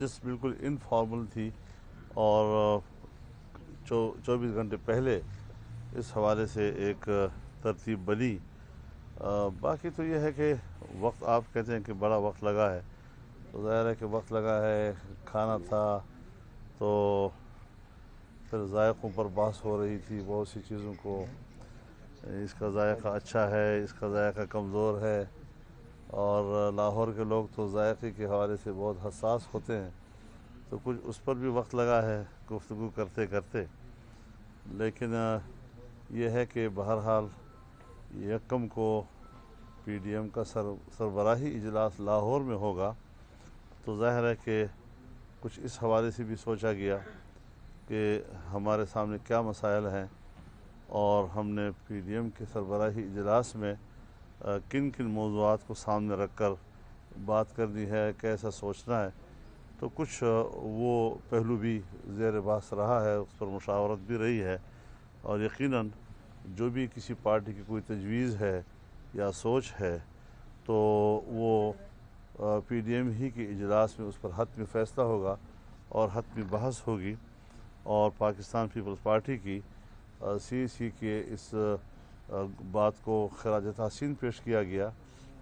जिस बिल्कुल इनफॉर्मल थी और 24 घंटे पहले इस हवाले से एक तरतीब बनी। बाकी तो ये है कि वक्त, आप कहते हैं कि बड़ा वक्त लगा है, तो ज़ाहिर है कि वक्त लगा है। खाना था तो फिर जायकों पर बहस हो रही थी, बहुत सी चीज़ों को, इसका जायका अच्छा है, इसका जायका कमज़ोर है, और लाहौर के लोग तो जायके के हवाले से बहुत हसास होते हैं, तो कुछ उस पर भी वक्त लगा है गुफ्तगू करते करते। लेकिन ये है कि बहरहाल यकम को पीडीएम का सरबराही इजलास लाहौर में होगा, तो ज़ाहिर है कि कुछ इस हवाले से भी सोचा गया कि हमारे सामने क्या मसाइल हैं और हमने पीडीएम के सरबराही इजलास में किन किन मौज़ूआत को सामने रख कर बात करनी है, कैसा सोचना है। तो कुछ वो पहलू भी ज़ेर बहस रहा है, उस पर मुशावरत भी रही है, और यकीनन जो भी किसी पार्टी की कोई तजवीज़ है या सोच है तो वो पीडीएम ही के इजलास में उस पर हतमी फ़ैसला होगा और हतमी बहस होगी। और पाकिस्तान पीपल्स पार्टी की सीसी के इस बात को खराज तहसीन पेश किया गया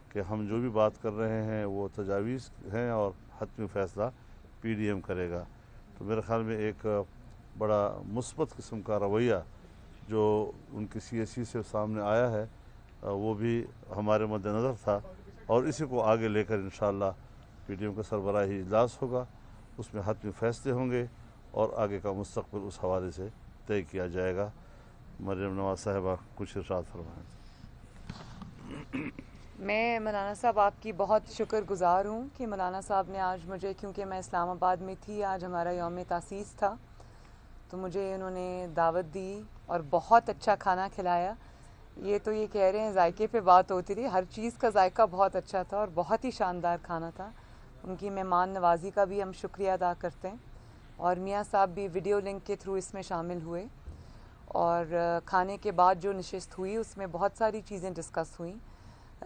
कि हम जो भी बात कर रहे हैं वो तजावीज़ हैं और हतमी फ़ैसला पीडीएम करेगा। तो मेरे ख़्याल में एक बड़ा मुस्बत किस्म का रवैया जो उनकी सीएसी से सामने आया है वो भी हमारे मद्देनज़र था, और इसी को आगे लेकर इंशाअल्लाह पीडीएम का सरबराही इजलास होगा, उसमें हतमी फ़ैसले होंगे और आगे का मुस्तक़बिल उस हवाले से तय किया जाएगा। मरियम नवाज़ साहिबा कुछ इरशाद फरमाएं। मैं मौलाना साहब आपकी बहुत शुक्रगुज़ार हूँ कि मौलाना साहब ने आज मुझे, क्योंकि मैं इस्लामाबाद में थी, आज हमारा यौम तासीस था, तो मुझे उन्होंने दावत दी और बहुत अच्छा खाना खिलाया। ये तो ये कह रहे हैं जायके पे बात होती रही, हर चीज़ का जायका बहुत अच्छा था और बहुत ही शानदार खाना था। उनकी मेहमान नवाजी का भी हम शुक्रिया अदा करते हैं, और मियाँ साहब भी वीडियो लिंक के थ्रू इसमें शामिल हुए, और खाने के बाद जो नशिस्त हुई उसमें बहुत सारी चीज़ें डिस्कस हुई।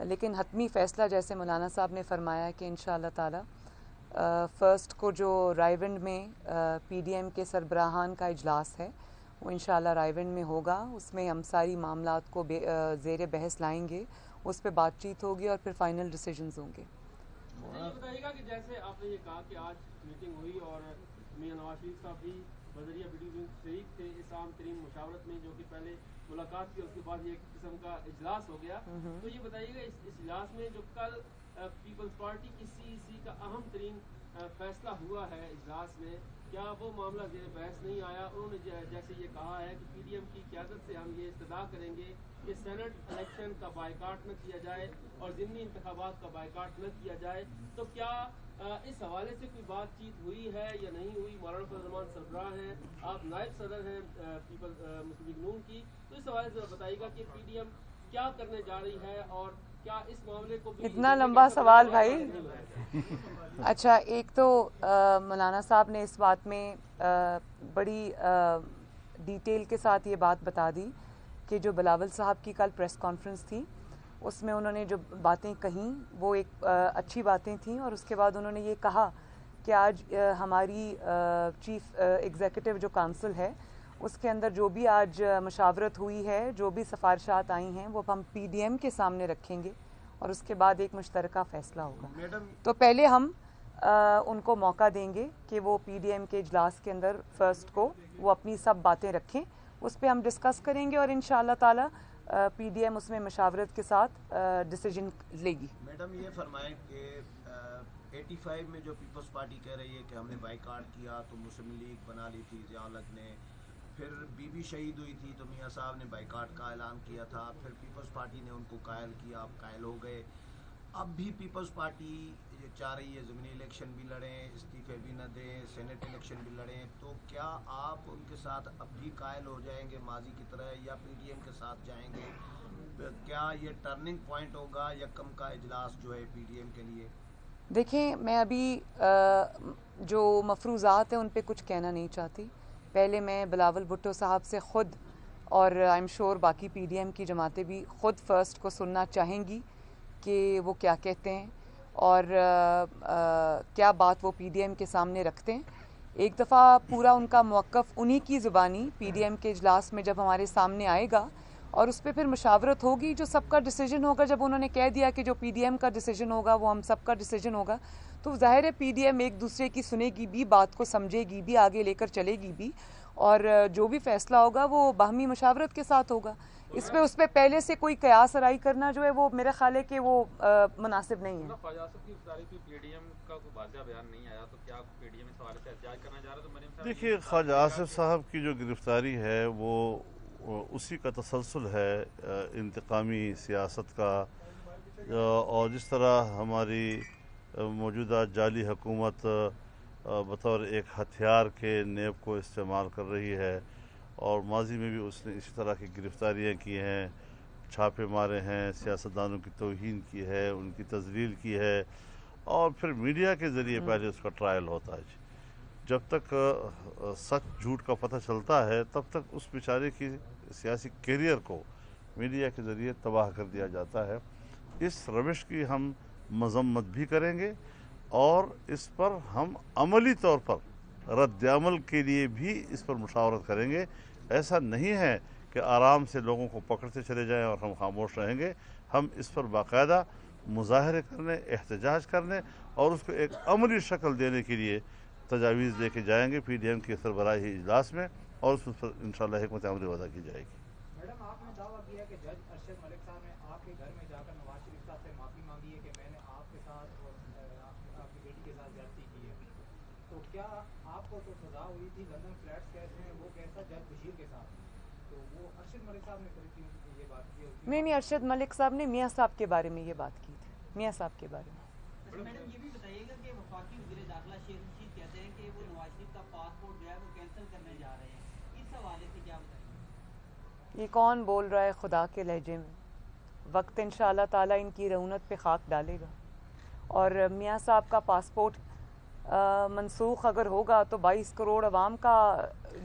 लेकिन हतमी फ़ैसला जैसे मौलाना साहब ने फरमाया कि इंशाअल्लाह ताला फ़र्स्ट को जो रायविंड में पीडीएम के सरबराहान का इजलास है वो इंशाअल्लाह रायविंड में होगा। उसमें हम सारी मामलात को ज़ेर बहस लाएंगे, उस पर बातचीत होगी और फिर फाइनल डिसीजंस होंगे। ये बताइएगा कि जैसे आपने ये कहा कि आज मीटिंग हुई और मियां नवाज शरीफ साहब भी बजरिया वीडियो शरीक थे इस आम तरीन मुशावरत में, जो कि पहले मुलाकात की, उसके बाद ये एक किस्म का इजलास हो गया। तो ये बताइएगा इस इजलास में जो कल पीपल्स पार्टी की सीईसी का अहम तरीन फैसला हुआ है इजलास में, क्या वो मामला ज़ेर बहस नहीं आया? उन्होंने जैसे ये कहा है कि पीडीएम की क़यादत से हम ये इस्तदा करेंगे कि सेनेट इलेक्शन का बायकाट न किया जाए और ज़िमनी इंतखाबात का बायकाट न किया जाए। तो क्या इस हवाले से कोई बातचीत हुई है या नहीं हुई? मौलाना फजल रहमान सरबराह हैं, आप नायब सदर हैं पीपल मुस्लिम लीग नून की, तो इस हवाले से बताइएगा कि पीडीएम क्या करने जा रही है और क्या इस मामले को भी इतना लंबा सवाल भाई। अच्छा, एक तो मौलाना साहब ने इस बात में बड़ी डिटेल के साथ ये बात बता दी कि जो बिलावल साहब की कल प्रेस कॉन्फ्रेंस थी उसमें उन्होंने जो बातें कहीं वो एक अच्छी बातें थीं, और उसके बाद उन्होंने ये कहा कि आज हमारी चीफ एग्जीक्यूटिव जो काउंसिल है उसके अंदर जो भी आज मशावरत हुई है, जो भी सिफारिशात आई हैं, वो हम पीडीएम के सामने रखेंगे और उसके बाद एक मुश्तरका फ़ैसला होगा। तो पहले हम उनको मौका देंगे कि वो पीडीएम के इजलास के अंदर फ़र्स्ट को वो अपनी सब बातें रखें, उस पर हम डिस्कस करेंगे और इंशाअल्लाह ताला पीडीएम उसमें मशावरत के साथ डिसीजन लेगी। मैडम ये फरमाएं कि 85 में जो पीपल्स पार्टी कह रही है कि हमने बाइकाट किया तो मुस्लिम लीग बना ली थी ज़िया-उल-हक ने, फिर बीबी शहीद हुई थी तो मियाँ साहब ने बाइकाट का ऐलान किया था, फिर पीपल्स पार्टी ने उनको कायल किया, अब कायल हो गए। अब भी पीपल्स पार्टी ये चाह रही है ज़मीनी इलेक्शन भी लड़ें, इस्तीफे भी न दें, सेनेट इलेक्शन भी लड़ें, तो क्या आप उनके साथ अब भी कायल हो जाएंगे माजी की तरह या पीडीएम के साथ जाएंगे? क्या ये टर्निंग पॉइंट होगा यकम का इजलास जो है पीडीएम के लिए? देखें, मैं अभी जो मफरूज़ात हैं उन पे कुछ कहना नहीं चाहती। पहले मैं बिलावल भुट्टो साहब से ख़ुद, और आई एम श्योर बाकी पीडीएम की जमातें भी ख़ुद फ़र्स्ट को सुनना चाहेंगी कि वो क्या कहते हैं, اور کیا بات وہ پی ڈی ایم کے سامنے رکھتے ہیں. ایک دفعہ پورا ان کا موقف انہی کی زبانی پی ڈی ایم کے اجلاس میں جب ہمارے سامنے آئے گا اور اس پہ پھر مشاورت ہوگی, جو سب کا ڈیسیجن ہوگا. جب انہوں نے کہہ دیا کہ جو پی ڈی ایم کا ڈیسیجن ہوگا وہ ہم سب کا ڈیسیجن ہوگا, تو ظاہر ہے پی ڈی ایم ایک دوسرے کی سنے گی بھی, بات کو سمجھے گی بھی, آگے لے کر چلے گی بھی, اور جو بھی فیصلہ ہوگا وہ باہمی مشاورت کے ساتھ ہوگا. اس پہ پہلے سے کوئی قیاس آرائی کرنا جو ہے وہ میرا خیال ہے کہ وہ مناسب نہیں ہے. خواجہ آصف کی گرفتاری پہ پی ڈی ایم کا کوئی واضح بیان نہیں آیا, تو کیا پی ڈی ایم اس حوالے سے احتجاج کرنا چاہ رہا ہے؟ تو مریم صاحب دیکھیے, خواجہ آصف صاحب کی جو گرفتاری ہے وہ اسی کا تسلسل ہے انتقامی سیاست کا, اور جس طرح ہماری موجودہ جعلی حکومت بطور ایک ہتھیار کے نیب کو استعمال کر رہی ہے, اور ماضی میں بھی اس نے اسی طرح کی گرفتاریاں کی ہیں, چھاپے مارے ہیں, سیاستدانوں کی توہین کی ہے, ان کی تذلیل کی ہے, اور پھر میڈیا کے ذریعے پہلے اس کا ٹرائل ہوتا ہے. جب تک سچ جھوٹ کا پتہ چلتا ہے تب تک اس بیچارے کی سیاسی کیریئر کو میڈیا کے ذریعے تباہ کر دیا جاتا ہے. اس روش کی ہم مذمت بھی کریں گے, اور اس پر ہم عملی طور پر رد عمل کے لیے بھی اس پر مشاورت کریں گے. ایسا نہیں ہے کہ آرام سے لوگوں کو پکڑتے چلے جائیں اور ہم خاموش رہیں گے. ہم اس پر باقاعدہ مظاہرے کرنے, احتجاج کرنے اور اس کو ایک عملی شکل دینے کے لیے تجاویز لے کے جائیں گے پی ڈی ایم کے سربراہی اجلاس میں, اور اس پر انشاءاللہ حکمت عملی وضع کی جائے گی. میڈم, آپ نے دعویٰ کیا کہ جج ارشد ملک صاحب نے آپ کے گھر میں جا کر نواز شریف صاحب سے معافی مانگی ہے کہ میں نے آپ کے ساتھ اور آپ کی بیٹی کے ساتھ زیادتی کی ہے, تو کیا آپ کو تو سزا ہوئی تھی لندن فلیٹس کیس میں, وہ کیس تھا جج بشیر کے ساتھ, تو وہ ارشد ملک صاحب نے کبھی یہ بات کی؟ نہیں, ارشد ملک صاحب نے میاں صاحب کے بارے میں یہ بات کی تھی, میاں صاحب کے بارے میں. میڈم, یہ بھی بتائیے گا کہ وفاقی وزیر داخلہ شیخ رشید کہتے ہیں کہ وہ نواز شریف کا پاسپورٹ جو ہے وہ کینسل کرنے جا رہے ہیں, اس حوالے سے کیا بتائیں گے؟ یہ کون بول رہا ہے خدا کے لہجے میں؟ وقت انشاءاللہ تعالیٰ ان کی رعونت پہ خاک ڈالے گا, اور میاں صاحب کا پاسپورٹ منسوخ اگر ہوگا تو 22 کروڑ عوام کا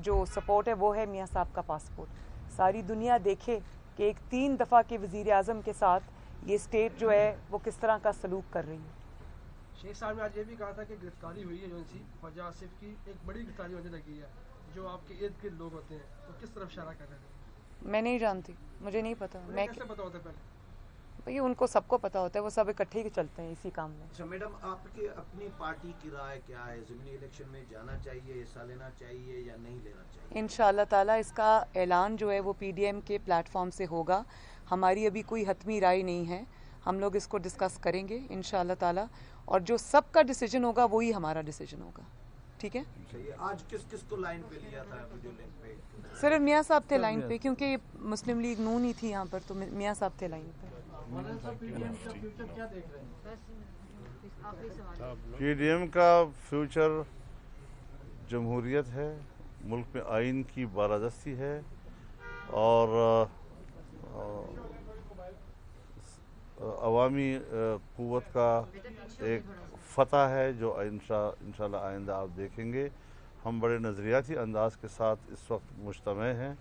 جو سپورٹ ہے وہ ہے میاں صاحب کا پاسپورٹ. ساری دنیا دیکھے کہ ایک 3 دفعہ کے وزیر اعظم کے ساتھ یہ اسٹیٹ جو ہے وہ کس طرح کا سلوک کر رہی ہے. شیخ صاحب نے آج یہ بھی کہا تھا کہ گرفتاری ہوئی ہے جو سی خواجہ آصف کی, ایک بڑی گرفتاری ہونے لگی ہے, جو آپ کے ارد گرد لوگ ہوتے ہیں وہ کس طرف اشارہ کر رہے تھے؟ میں نہیں جانتی, مجھے نہیں پتا. میں کیسے پتا ہوتا ہے پہلے؟ بھئی ان کو سب کو پتا ہوتا ہے, وہ سب اکٹھے ہی چلتے ہیں اسی کام میں. اچھا میڈم, آپ کی اپنی پارٹی کی رائے کیا ہے؟ ضمنی الیکشن میں جانا چاہیے, حصہ لینا چاہیے یا نہیں لینا چاہیے؟ انشاءاللہ تعالیٰ اس کا اعلان جو ہے وہ پی ڈی ایم کے پلیٹ فارم سے ہوگا. ہماری ابھی کوئی حتمی رائے نہیں ہے, ہم لوگ اس کو ڈسکس کریں گے انشاءاللہ تعالیٰ, اور جو سب کا ڈیسیجن ہوگا وہی ہمارا ڈیسیجن ہوگا. ٹھیک ہے, آج کس کس کو لائن پہ لیا تھا ویڈیو لنک پہ؟ صرف میاں صاحب تھے لائن پہ, کیونکہ یہ مسلم لیگ نون ہی تھی یہاں پر, تو میاں صاحب تھے لائن پہ. پی ڈی ایم کا فیوچر جمہوریت ہے, ملک میں آئین کی بالادستی ہے, اور عوامی قوت کا ایک فتح ہے جو انشاءاللہ آئندہ آپ دیکھیں گے. ہم بڑے نظریاتی انداز کے ساتھ اس وقت مجتمع ہیں,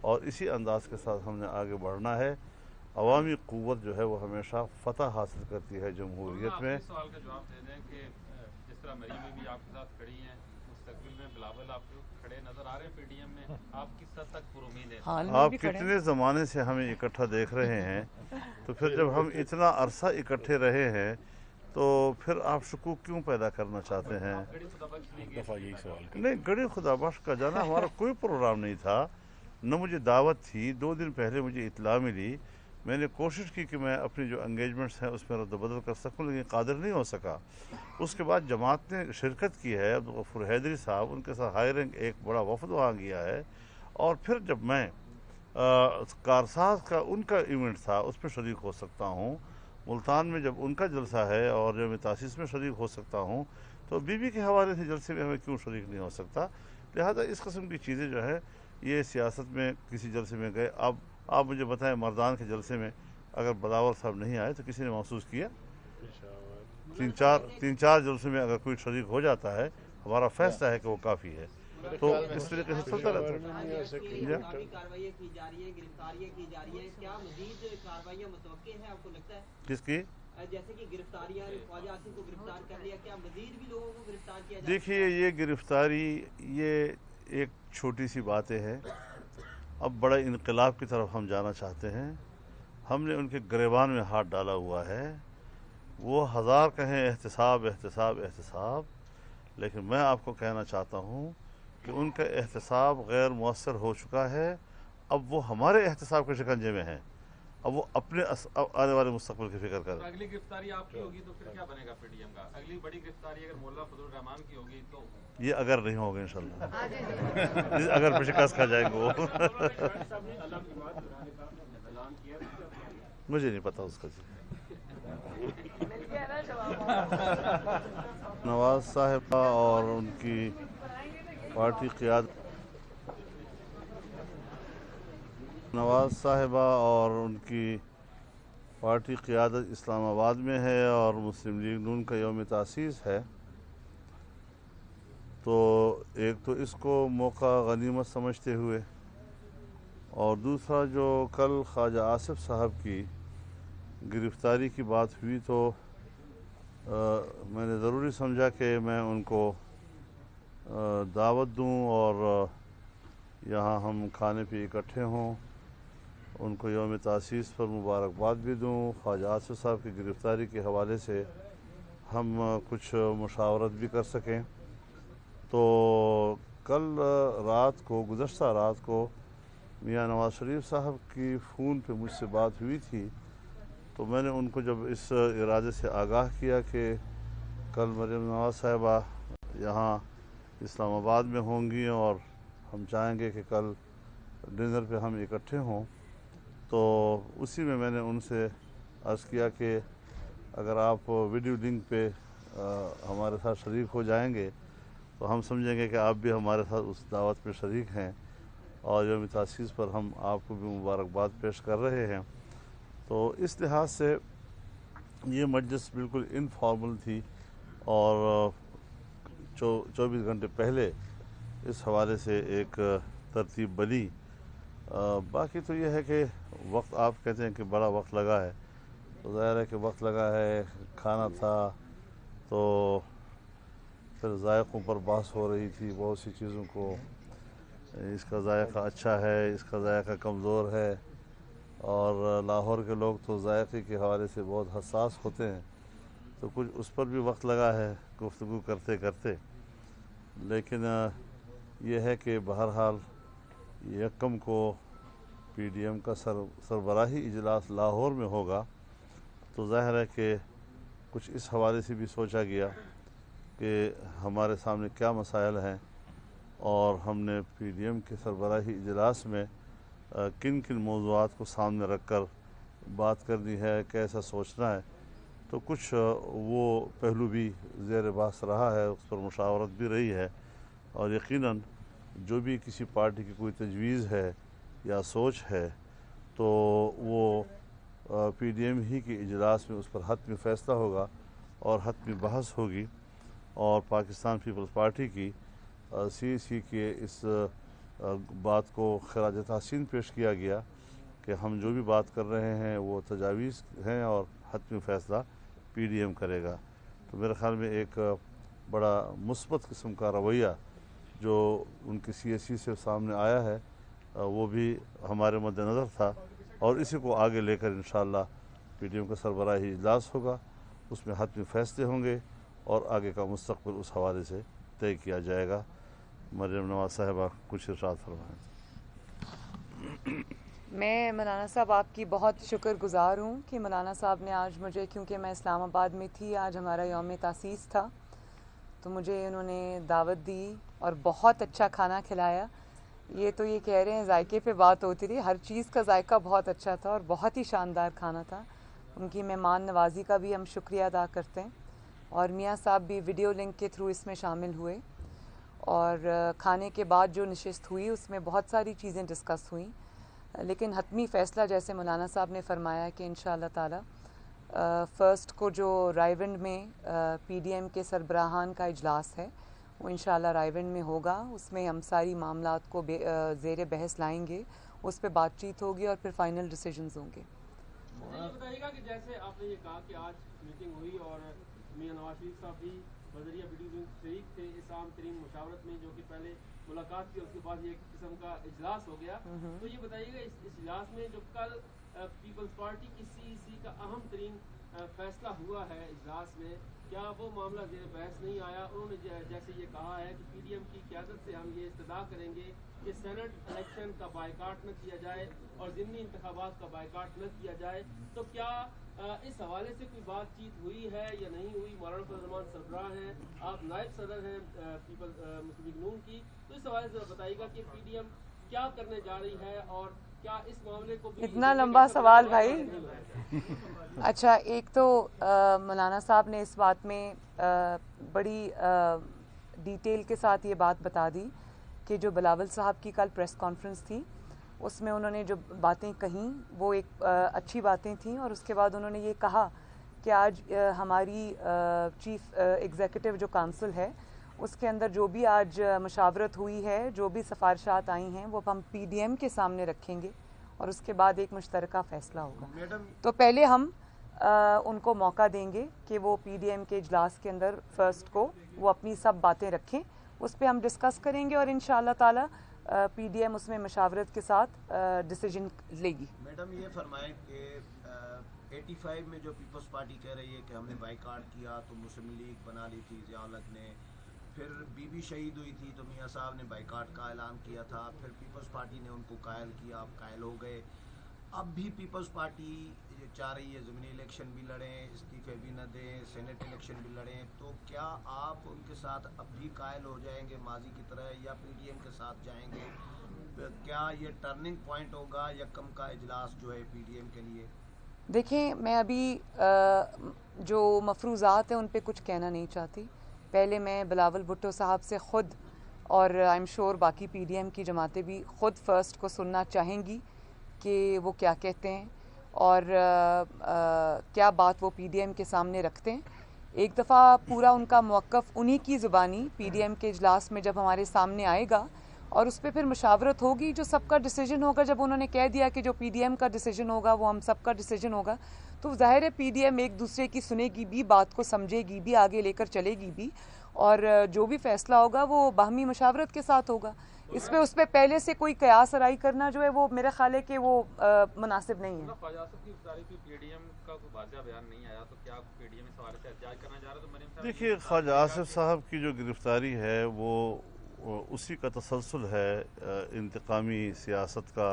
اور اسی انداز کے ساتھ ہم نے آگے بڑھنا ہے. عوامی قوت جو ہے وہ ہمیشہ فتح حاصل کرتی ہے جمہوریت میں. آپ سوال کا جواب دے دیں کہ جس طرح مریم بھی آپ کے ساتھ کھڑی ہیں, مستقبل میں بلاول آپ کو کھڑے نظر آ رہے ہیں پی ڈی ایم میں, آپ کس حد تک پر امید ہیں؟ آپ کتنے زمانے سے ہمیں اکٹھا دیکھ رہے ہیں, تو پھر جب ہم اتنا عرصہ اکٹھے رہے ہیں تو پھر آپ شکوک کیوں پیدا کرنا چاہتے ہیں؟ نہیں, گڑی خدا بخش کا جانا ہمارا کوئی پروگرام نہیں تھا, نہ مجھے دعوت تھی. 2 دن پہلے مجھے اطلاع ملی, میں نے کوشش کی کہ میں اپنی جو انگیجمنٹس ہیں اس میں رد و بدل کر سکوں, لیکن قادر نہیں ہو سکا. اس کے بعد جماعت نے شرکت کی ہے, عبدالغفور حیدری صاحب, ان کے ساتھ ہائرنگ ایک بڑا وفد وہاں گیا ہے, اور پھر جب میں کارساز کا ان کا ایونٹ تھا اس میں شریک ہو سکتا ہوں, ملتان میں جب ان کا جلسہ ہے اور جب میں تاسیس میں شریک ہو سکتا ہوں, تو بی بی کے حوالے سے جلسے میں ہمیں کیوں شریک نہیں ہو سکتا؟ لہذا اس قسم کی چیزیں جو ہے یہ سیاست میں کسی جلسے میں گئے. اب آپ مجھے بتائیں, مردان کے جلسے میں اگر بلاول صاحب نہیں آئے تو کسی نے محسوس کیا؟ 3-4 جلسے میں اگر کوئی شریک ہو جاتا ہے, ہمارا فیصلہ ہے کہ وہ کافی ہے. تو اس طریقے سے چلتا رہتا ہے. کارروائیاں کی جا رہی ہیں, گرفتاریاں کی جا رہی ہیں, کیا مزید کارروائیاں متوقع ہیں آپ کو لگتا ہے؟ کس کی؟ जैसे कि गिरफ्तारियां ख्वाजा आसिफ को गिरफ्तार कर लिया, क्या मजीद भी लोगों को गिरफ्तार किया जा देखिए, ये गिरफ्तारी ये एक छोटी सी बातें हैं। अब बड़ा इनकलाब की तरफ हम जाना चाहते हैं। हमने उनके गिरेबान में हाथ डाला हुआ है। वो हज़ार कहें एहतसाब एहतसाब एहतसाब, लेकिन मैं आपको कहना चाहता हूँ कि उनका एहतसाब गैर मुअस्सर हो चुका है। अब वो हमारे एहतसाब के शिकंजे में हैं। अब वो अपने आने वाले मुस्तकबिल की फिक्र करें। तो अगली गिरफ्तारी आपकी होगी तो फिर क्या बनेगा पीडीएम का? अगली बड़ी गिरफ्तारी अगर मोल्ला फजल रहमान की होगी तो ये अगर नहीं होगा इंशाल्लाह, अगर पे शिकस्त खा जाएंगे वो। मुझे नहीं पता उसका जी। नवाज साहिबा और उनकी पार्टी क़ियादत नवाज साहिबा और उनकी पार्टी क़ियादत इस्लामाबाद में है और मुस्लिम लीग नून का यौम तासीस है। तो एक तो इसको मौका गनीमत समझते हुए और दूसरा जो कल ख्वाजा आसिफ साहब की गिरफ़्तारी की बात हुई तो मैंने ज़रूरी समझा कि मैं उनको दावत दूं और यहाँ हम खाने पे इकट्ठे हों, उनको यौम तासीस पर मुबारकबाद भी दूं। ख्वाजा आसिफ साहब की गिरफ़्तारी के हवाले से हम कुछ मुशावरत भी कर सकें। तो कल गुज़श्ता रात को मियाँ नवाज़ शरीफ साहब की फ़ोन पे मुझसे बात हुई थी, तो मैंने उनको जब इस इरादे से आगाह किया कि कल मरियम नवाज़ साहिबा यहाँ इस्लामाबाद में होंगी और हम चाहेंगे कि कल डिनर पे हम इकट्ठे हों, तो उसी में मैंने उनसे अर्ज़ किया कि अगर आप वीडियो लिंक पे हमारे साथ शरीक हो जाएंगे तो हम समझेंगे कि आप भी हमारे साथ उस दावत में शरीक हैं और यौम तासीस पर हम आपको भी मुबारकबाद पेश कर रहे हैं। तो इस लिहाज से ये मजलिस बिल्कुल इनफॉर्मल थी और 24 घंटे पहले इस हवाले से एक तरतीब बनी। बाकी तो ये है कि वक्त, आप कहते हैं कि बड़ा वक्त लगा है, तो ज़ाहिर है कि वक्त लगा है। खाना था तो फिर ज़ायक़ों पर बहस हो रही थी, बहुत सी चीज़ों को, इसका ज़ायक़ा अच्छा है, इसका ज़ायक़ा कमज़ोर है, और लाहौर के लोग तो ज़ायक़े के हवाले से बहुत हसास होते हैं, तो कुछ उस पर भी वक्त लगा है गुफ्तगू करते करते। लेकिन यह है कि बहरहाल यकम को पीडीएम का सरबराही इजलास लाहौर में होगा, तो ज़ाहिर है कि कुछ इस हवाले से भी सोचा गया कि हमारे सामने क्या मसाइल हैं और हमने पीडीएम के सरबराही इजलास में किन किन मौज़ूआत को सामने रख कर बात करनी है, कैसा सोचना है। तो कुछ वो पहलू भी ज़ेर बहस रहा है, उस पर मुशावरत भी रही है, और यकीनन जो भी किसी पार्टी की कोई तजवीज़ है या सोच है तो वो पीडीएम ही के इजलास में उस पर हतमी फ़ैसला होगा और हतमी बहस होगी। और पाकिस्तान पीपल्स पार्टी की सीसी के इस बात को खराज तहसीन पेश किया गया कि हम जो भी बात कर रहे हैं वो तजावीज़ हैं और हतमी फ़ैसला पीडीएम करेगा। तो मेरे ख़्याल में एक बड़ा मुस्बत किस्म का रवैया जो उनकी सीएसी से सामने आया है वो भी हमारे मद्देनज़र था, और इसी को आगे लेकर इंशाअल्लाह पीडीएम का सरबराही इजलास होगा, उसमें हतमी फ़ैसले होंगे और आगे का मुस्तक़बिल उस हवाले से तय किया जाएगा। मरियम नवाज़ साहिबा कुछ इरशाद फरमाएं। मैं मौलाना साहब आपकी बहुत शुक्रगुज़ार हूँ कि मौलाना साहब ने आज मुझे, क्योंकि मैं इस्लामाबाद में थी, आज हमारा यौम तासीस था, तो मुझे उन्होंने दावत दी और बहुत अच्छा खाना खिलाया। ये तो ये कह रहे हैं जायके पे बात होती रही, हर चीज़ का जायका बहुत अच्छा था और बहुत ही शानदार खाना था। उनकी मेहमान नवाजी का भी हम शुक्रिया अदा करते हैं, और मियाँ साहब भी वीडियो लिंक के थ्रू इसमें शामिल हुए, और खाने के बाद जो नशिस्त हुई उसमें बहुत सारी चीज़ें डिस्कस हुई, लेकिन हतमी फ़ैसला जैसे मौलाना साहब ने फरमाया कि इंशाअल्लाह ताला फ़र्स्ट को जो रायविंड में पीडीएम के सरबराहान का इजलास है वो इंशाअल्लाह रायविंड में होगा। उसमें हम सारी मामलात को ज़ेर बहस लाएंगे, उस पर बातचीत होगी और फिर फ़ाइनल डिसीजंस होंगे। ये बताइएगा कि जैसे आपने ये कहा कि आज मीटिंग हुई और मियां नवाज शरीफ साहब भी बदरिया वीडियो में शरीक थे इस आम तरीन मुशावरत में, जो कि पहले मुलाकात की उसके बाद ये एक किस्म का इजलास हो गया। तो ये बताइएगा इस इजलास में जो कल पीपल्स पार्टी की सीईसी का अहम तरीन फैसला हुआ है इजलास में, क्या वो मामला ज़ेर बहस नहीं आया? उन्होंने जैसे ये कहा है कि पीडीएम की क़यादत से हम ये इस्तदा करेंगे कि सेनेट इलेक्शन का बायकाट न किया जाए और ज़िमनी इंतखाबात का बायकाट न किया जाए। तो क्या इस हवाले से कोई बातचीत हुई है या नहीं हुई? मौलाना फजल रहमान सरबराह हैं, आप नायब सदर हैं पीपल मुस्लिम लीग नून की, तो इस हवाले से बताइएगा कि पीडीएम क्या करने जा रही है और क्या इस मामले को भी इतना लंबा सवाल भाई। अच्छा, एक तो मौलाना साहब ने इस बात में बड़ी डिटेल के साथ ये बात बता दी कि जो बिलावल साहब की कल प्रेस कॉन्फ्रेंस थी उसमें उन्होंने जो बातें कहीं वो एक अच्छी बातें थीं, और उसके बाद उन्होंने ये कहा कि आज हमारी चीफ एग्जीक्यूटिव जो काउंसिल है उसके अंदर जो भी आज मशावरत हुई है, जो भी सिफारिशात आई हैं, वो हम पीडीएम के सामने रखेंगे और उसके बाद एक मुश्तरका फ़ैसला होगा। तो पहले हम उनको मौका देंगे कि वो पीडीएम के इजलास के अंदर फर्स्ट को वो अपनी सब बातें रखें, उस पर हम डिस्कस करेंगे और इंशाअल्लाह ताला पीडीएम उसमें मशावरत के साथ डिसीजन लेगी। मैडम ये फरमाएं कि 85 में जो पीपल्स पार्टी कह रही है कि हमने बाइकाट किया तो मुस्लिम लीग बना ली थी ज़िया-उल-हक ने, फिर बीबी शहीद हुई थी तो मियाँ साहब ने बाइकाट का ऐलान किया था, फिर पीपल्स पार्टी ने उनको कायल किया, अब कायल हो गए। अब भी पीपल्स पार्टी चाह रही है ज़मीनी इलेक्शन भी लड़ें, इस्तीफे भी न दें, सेनेट इलेक्शन भी लड़ें, तो क्या आप उनके साथ अब भी कायल हो जाएंगे माजी की तरह या पीडीएम के साथ जाएंगे? क्या ये टर्निंग पॉइंट होगा यकम का इजलास जो है पीडीएम के लिए? देखें, मैं अभी जो मफरूज़ात हैं उन पे कुछ कहना नहीं चाहती। पहले मैं बिलावल भुट्टो साहब से ख़ुद, और आई एम श्योर बाकी पीडीएम की जमातें भी ख़ुद फर्स्ट को सुनना चाहेंगी कि वो क्या कहते हैं और क्या बात वो पीडीएम के सामने रखते हैं। एक दफ़ा पूरा उनका मौक़िफ़ उन्हीं की ज़ुबानी पीडीएम के इजलास में जब हमारे सामने आएगा और उस पर फिर मुशावरत होगी, जो सबका डिसीजन होगा। जब उन्होंने कह दिया कि जो पीडीएम का डिसीजन होगा वो हम सबका डिसीजन होगा, तो ज़ाहिर है पीडीएम एक दूसरे की सुनेगी भी, बात को समझेगी भी, आगे लेकर चलेगी भी, और जो भी फैसला होगा वो बाहमी मुशावरत के साथ होगा। इस पे उस पर पहले से कोई कयास आराई करना जो है वो मेरा ख्याल है कि वो मुनासिब नहीं है। देखिए, ख्वाजा आसिफ साहब की जो गिरफ्तारी है वो उसी का तसलसल है इंतकामी सियासत का,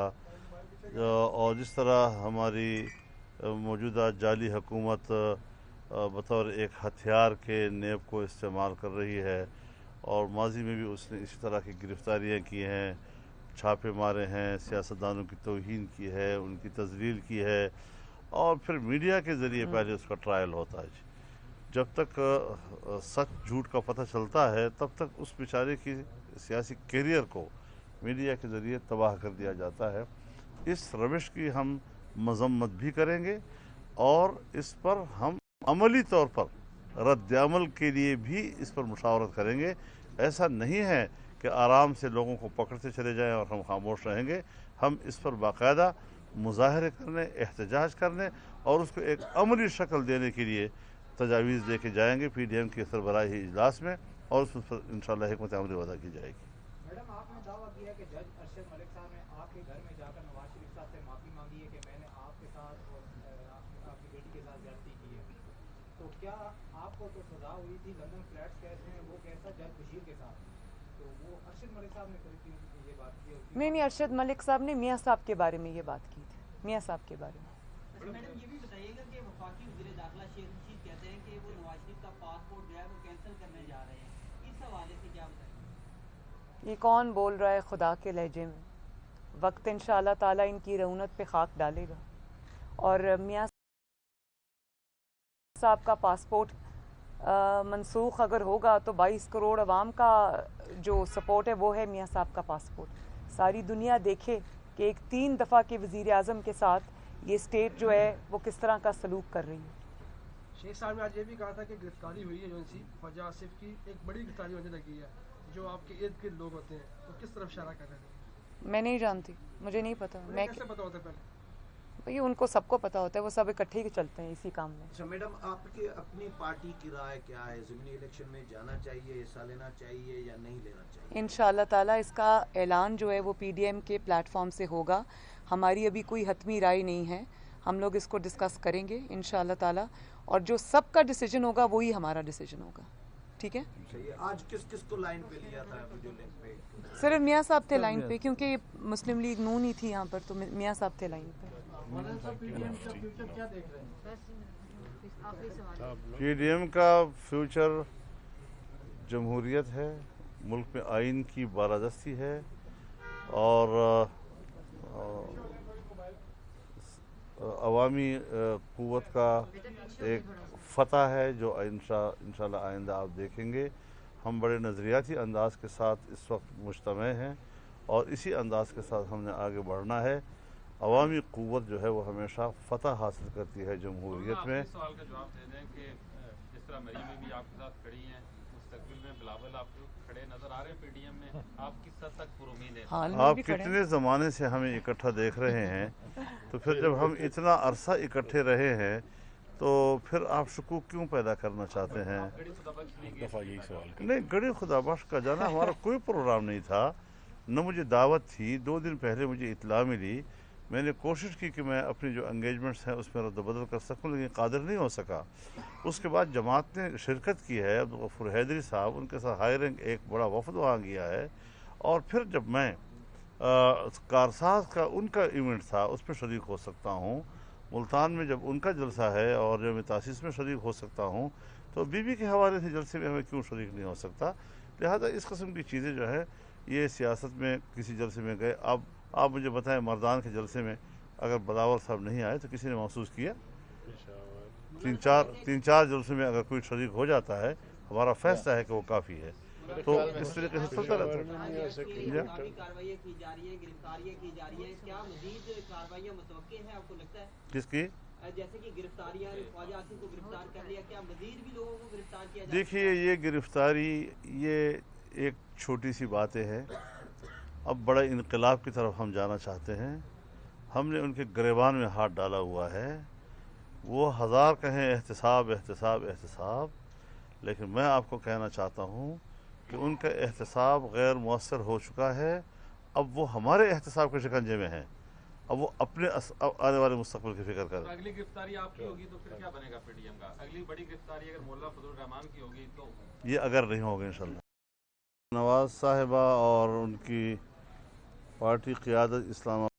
और जिस तरह हमारी मौजूदा जाली हुकूमत बतौर एक हथियार के नेब को इस्तेमाल कर रही है, और माजी में भी उसने इसी तरह की गिरफ्तारियाँ की हैं, छापे मारे हैं, सियासतदानों की तौहीन की है, उनकी तजलील की है, और फिर मीडिया के ज़रिए पहले उसका ट्रायल होता है। जब तक सच झूठ का पता चलता है तब तक उस बेचारे की सियासी कैरियर को मीडिया के ज़रिए तबाह कर दिया जाता है। इस रविश की हम मजम्मत भी करेंगे और इस पर हम अमली तौर पर रद्द-ए-अमल के लिए भी इस पर मुशावरत करेंगे। ऐसा नहीं है कि आराम से लोगों को पकड़ते चले जाएं और हम खामोश रहेंगे। हम इस पर बाकायदा मुजाहरे करने, एहतजाज करने और उसको एक अमली शक्ल देने के लिए तजावीज़ लेके जाएंगे पीडीएम के सरबराही इजलास में, और उस पर इंशाअल्लाह हिकमत अमली वदा की जाएगी। मैडम, आपने दावा किया कि जज अरशद मलिक साहब ने आपके घर में जाकर नवाज शरीफ साहब से माफ़ी मांगी है कि मैंने आपके साथ और आपकी बेटी के साथ ज्यादती की है, तो क्या आपको तो सजा हुई थी लंदन फ्लैट्स केस में, वो केस था जज बशीर के साथ, तो वो अरशद मलिक साहब ने कभी ये बात की? नहीं, अरशद मलिक साहब ने मियाँ साहब के बारे में ये बात की थी, मियाँ साहब के बारे में। अच्छा मैडम, ये भी बताइएगा कि वफाकी वज़ीर दाखिला शेख रशीद कहते हैं कि वो नवाज शरीफ का पासपोर्ट जो है वो कैंसिल करने जा रहे हैं, इस हवाले से क्या बताएंगे? ये कौन बोल रहा है खुदा के लहजे में? वक्त इंशाअल्लाह ताला इनकी रऊनत पे खाक डालेगा, और मियाँ साहब का पासपोर्ट मनसूख अगर होगा तो 22 करोड़ अवाम का जो सपोर्ट है वो है मियाँ साहब का पासपोर्ट। सारी दुनिया देखे कि एक 3 दफ़ा के वज़ीर आज़म के साथ ये स्टेट जो है वो किस तरह का सलूक कर रही है। शेख साहब ने आज ये भी कहा था कि गिरफ्तारी हुई है जो इनसी ख्वाजा आसिफ की, एक बड़ी गिरफ्तारी होने लगी है। जो आपके इर्द गिर्द लोग होते हैं वो किस तरफ इशारा कर रहे हैं? मैं नहीं जानती, मुझे नहीं पता। मैं कैसे पता होता है? पहले भाई उनको सबको पता होता है, वो सब इकट्ठे ही चलते हैं इसी काम में। अच्छा मैडम, आपकी अपनी पार्टी की राय क्या है? ज़मीनी इलेक्शन में जाना चाहिए, हिस्सा लेना चाहिए या नहीं लेना चाहिए? इंशाअल्लाह ताला इसका ऐलान जो है वो पीडीएम के प्लेटफॉर्म से होगा। हमारी अभी कोई हतमी राय नहीं है, हम लोग इसको डिस्कस करेंगे इंशाअल्लाह ताला, और जो सबका डिसीजन होगा वही हमारा डिसीजन होगा। ठीक है, सही है। आज किस किस को लाइन पे लिया था वीडियो लिंक पे? सिर्फ मियाँ साहब थे लाइन पे, क्योंकि मुस्लिम लीग नून ही थी यहाँ पर, तो मियाँ साहब थे लाइन पे। पीडीएम का फ्यूचर जमहूरियत है, मुल्क में आइन की बालादस्ती है और अवामी क़ुव्वत का एक फ़तह है जो इंशाअल्लाह आइंदा आप देखेंगे। हम बड़े नज़रियाती अंदाज के साथ इस वक्त मुज्तमे हैं और इसी अंदाज के साथ हमने आगे बढ़ना है। अवामी क़ुव्वत जो है वो हमेशा फ़तह हासिल करती है जमहूरियत में। सवाल का जवाब दे दें कि जिस तरह मरीम भी आपके साथ खड़ी हैं, मुस्तकबिल में बिलावल आपको खड़े नजर आ रहे हैं पीडीएम में, आप किस हद तक पुरुमीद हैं? आप कितने ज़माने से हमें इकट्ठा देख रहे हैं, तो फिर जब हम इतना अरसा इकट्ठे रहे हैं तो फिर आप शकूक क्यों पैदा करना चाहते हैं? नहीं, गड़ी खुदाबख्श का जाना हमारा कोई प्रोग्राम नहीं था, न मुझे दावत थी। 2 दिन पहले मुझे इतला मिली, मैंने कोशिश की कि मैं अपनी जो एंगेजमेंट्स हैं उसमें रद्द-बदल कर सकूं, लेकिन कादिर नहीं हो सका। उसके बाद जमात ने शिरकत की है, अब्दुल गफूर हैदरी साहब, उनके साथ हाई रैंक एक बड़ा वफद वहाँ गया है। और फिर जब मैं कारसाज का उनका इवेंट था उसमें शरीक हो सकता हूँ, मुल्तान में जब उनका जलसा है और जब मैं तासीस में शरीक हो सकता हूँ, तो बीबी के हवाले से जलसे में हमें क्यों शरीक नहीं हो सकता? लिहाजा इस किस्म की चीज़ें जो है ये सियासत में किसी जलसे में गए। अब आप मुझे बताएं, मर्दान के जलसे में अगर बलावल साहब नहीं आए तो किसी ने महसूस किया? 3-4 जलसे में अगर कोई शरीक हो जाता है, हमारा फैसला है कि वो काफ़ी है। तो इस तरीके से चलता रहता है। कार्रवाइयाँ की जा रही है, गिरफ्तारियाँ की जा रही है, क्या मजीद कार्रवाइयाँ मुतवक्के हैं आपको लगता है? किसकी? जैसे कि गिरफ्तारियाँ, ख्वाजा आसिफ को गिरफ्तार कर लिया, क्या मजीद भी लोगों को गिरफ्तार किया जाए? देखिए, ये गिरफ्तारी ये एक छोटी सी बातें हैं। अब बड़ा इनकलाब की तरफ हम जाना चाहते हैं। हमने उनके गिरेबान में हाथ डाला हुआ है। वो हज़ार कहें एहतसाब एहतसाब एहतसाब, लेकिन मैं आपको कहना चाहता हूँ कि उनका एहतसाब गैर मुअस्सर हो चुका है। अब वो हमारे एहतसाब के शिकंजे में हैं। अब वो अपने आने वाले मुस्तकबिल की फिक्र करें। अगली गिरफ्तारी आपकी होगी तो फिर क्या बनेगा पीडीएम का? अगली बड़ी गिरफ्तारी अगर मौलाना फजल रहमान की होगी तो? ये अगर नहीं होगा इंशाअल्लाह। नवाज साहिबा और उनकी पार्टी क़ियादत इस्लामाबाद